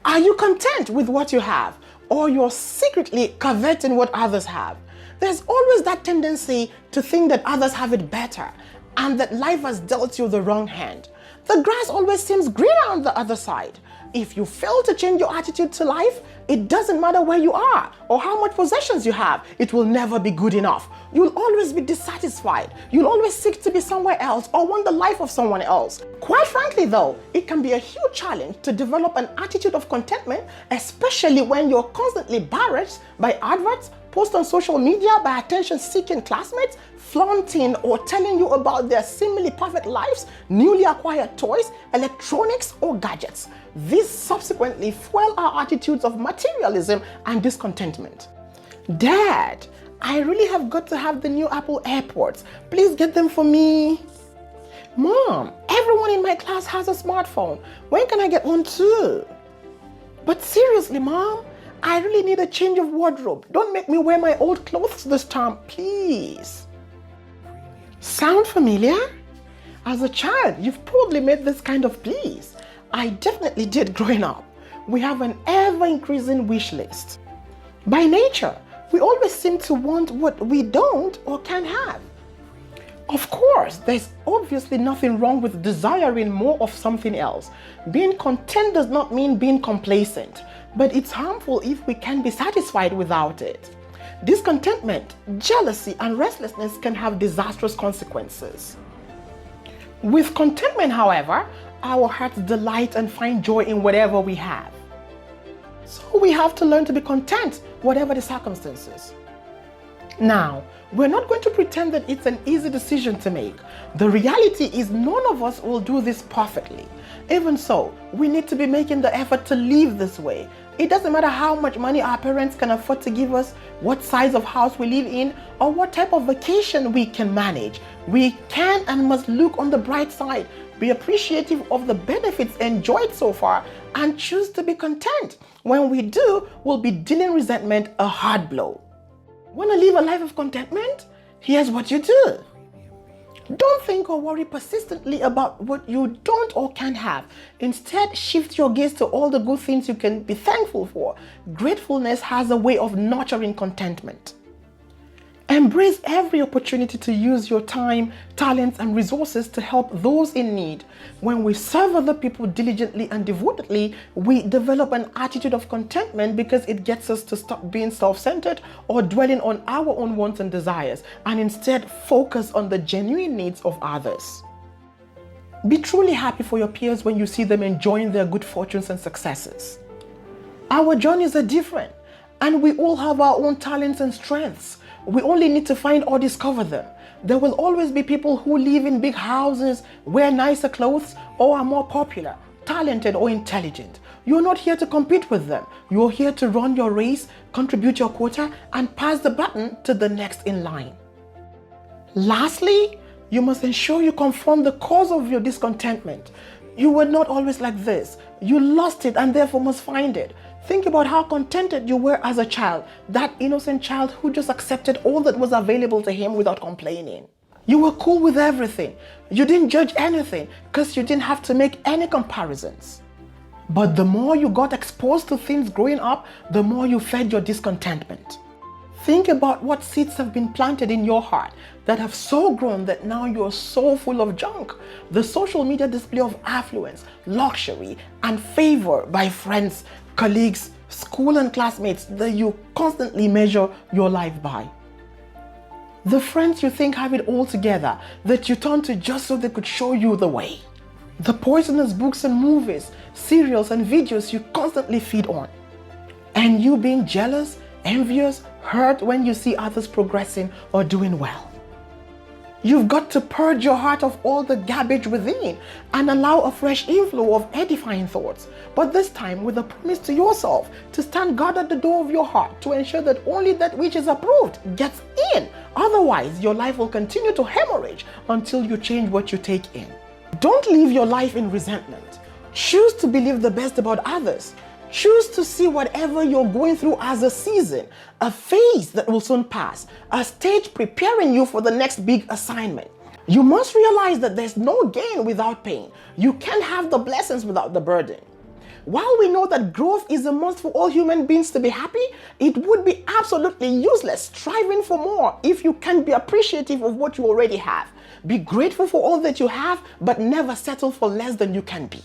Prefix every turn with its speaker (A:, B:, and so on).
A: Are you content with what you have, or you're secretly coveting what others have? There's always that tendency to think that others have it better and that life has dealt you the wrong hand. The grass always seems greener on the other side. If you fail to change your attitude to life, it doesn't matter where you are or how much possessions you have, it will never be good enough. You'll always be dissatisfied. You'll always seek to be somewhere else or want the life of someone else. Quite frankly though, it can be a huge challenge to develop an attitude of contentment, especially when you're constantly barraged by adverts, posts on social media by attention-seeking classmates, flaunting or telling you about their seemingly perfect lives, newly acquired toys, electronics, or gadgets. These subsequently fuel our attitudes of materialism and discontentment. Dad, I really have got to have the new Apple AirPods. Please get them for me. Mom, everyone in my class has a smartphone. When can I get one too? But seriously, Mom, I really need a change of wardrobe. Don't make me wear my old clothes this time, please. Sound familiar? As a child, you've probably made this kind of pleas. I definitely did growing up. We have an ever-increasing wish list. By nature, we always seem to want what we don't or can't have. Of course, there's obviously nothing wrong with desiring more of something else. Being content does not mean being complacent, but it's harmful if we can't be satisfied without it. Discontentment, jealousy, and restlessness can have disastrous consequences. With contentment, however, our hearts delight and find joy in whatever we have. So we have to learn to be content, whatever the circumstances. Now, we're not going to pretend that it's an easy decision to make. The reality is none of us will do this perfectly. Even so, we need to be making the effort to live this way. It doesn't matter how much money our parents can afford to give us, what size of house we live in, or what type of vacation we can manage. We can and must look on the bright side, be appreciative of the benefits enjoyed so far, and choose to be content. When we do, we'll be dealing resentment a hard blow. Want to live a life of contentment? Here's what you do. Don't think or worry persistently about what you don't or can't have. Instead, shift your gaze to all the good things you can be thankful for. Gratefulness has a way of nurturing contentment. Embrace every opportunity to use your time, talents, and resources to help those in need. When we serve other people diligently and devotedly, we develop an attitude of contentment because it gets us to stop being self-centered or dwelling on our own wants and desires, and instead focus on the genuine needs of others. Be truly happy for your peers when you see them enjoying their good fortunes and successes. Our journeys are different, and we all have our own talents and strengths. We only need to find or discover them. There will always be people who live in big houses, wear nicer clothes, or are more popular, talented, or intelligent. You're not here to compete with them. You're here to run your race, contribute your quota, and pass the baton to the next in line. Lastly, you must ensure you confront the cause of your discontentment. You were not always like this. You lost it and therefore must find it. Think about how contented you were as a child, that innocent child who just accepted all that was available to him without complaining. You were cool with everything. You didn't judge anything because you didn't have to make any comparisons. But the more you got exposed to things growing up, the more you fed your discontentment. Think about what seeds have been planted in your heart that have so grown that now you're so full of junk. The social media display of affluence, luxury, and favor by friends, colleagues, school and classmates that you constantly measure your life by. The friends you think have it all together that you turn to just so they could show you the way. The poisonous books and movies, serials and videos you constantly feed on. And you being jealous, envious, hurt when you see others progressing or doing well. You've got to purge your heart of all the garbage within and allow a fresh inflow of edifying thoughts, but this time with a promise to yourself to stand guard at the door of your heart to ensure that only that which is approved gets in. Otherwise, your life will continue to hemorrhage until you change what you take in. Don't live your life in resentment. Choose to believe the best about others. Choose to see whatever you're going through as a season, a phase that will soon pass, a stage preparing you for the next big assignment. You must realize that there's no gain without pain. You can't have the blessings without the burden. While we know that growth is a must for all human beings to be happy, it would be absolutely useless striving for more if you can't be appreciative of what you already have. Be grateful for all that you have, but never settle for less than you can be.